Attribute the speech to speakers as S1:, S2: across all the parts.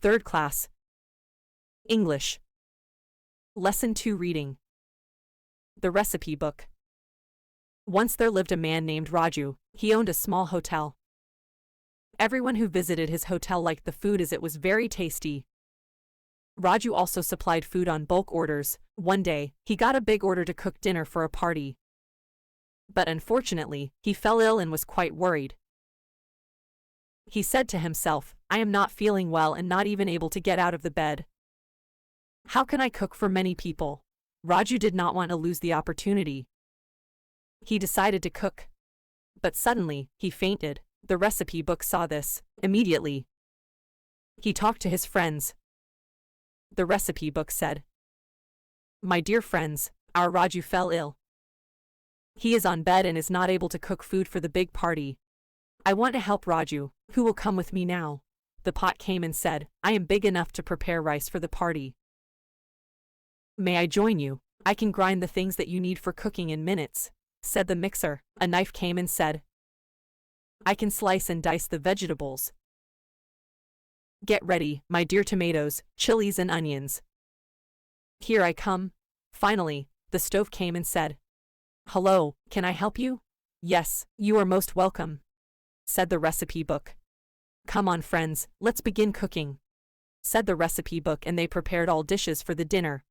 S1: Third class. English. Lesson 2 reading. The recipe book. Once there lived a man named Raju. He owned a small hotel. Everyone who visited his hotel liked the food as it was very tasty. Raju also supplied food on bulk orders. One day, he got a big order to cook dinner for a party. But unfortunately, he fell ill and was quite worried. He said to himself, I am not feeling well and not even able to get out of the bed. How can I cook for many people? Raju did not want to lose the opportunity. He decided to cook. But suddenly, he fainted. The recipe book saw this. Immediately, he talked to his friends. The recipe book said, My dear friends, our Raju fell ill. He is on bed and is not able to cook food for the big party. I want to help Raju. Who will come with me now? The pot came and said, I am big enough to prepare rice for the party. May I join you? I can grind the things that you need for cooking in minutes, said the mixer. A knife came and said, I can slice and dice the vegetables. Get ready, my dear tomatoes, chilies and onions. Here I come. Finally, the stove came and said, Hello, can I help you? Yes, you are most welcome, said the recipe book. Come on friends, let's begin cooking, said the recipe book, and they prepared all dishes for the dinner.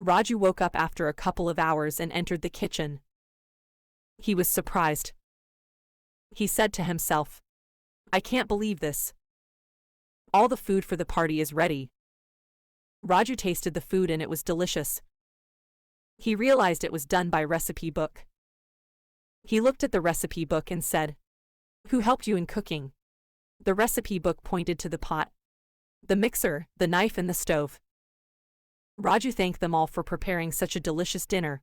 S1: Raju woke up after a couple of hours and entered the kitchen. He was surprised. He said to himself, I can't believe this. All the food for the party is ready. Raju tasted the food and it was delicious. He realized it was done by recipe book. He looked at the recipe book and said, Who helped you in cooking? The recipe book pointed to the pot, the mixer, the knife and the stove. Raju thanked them all for preparing such a delicious dinner.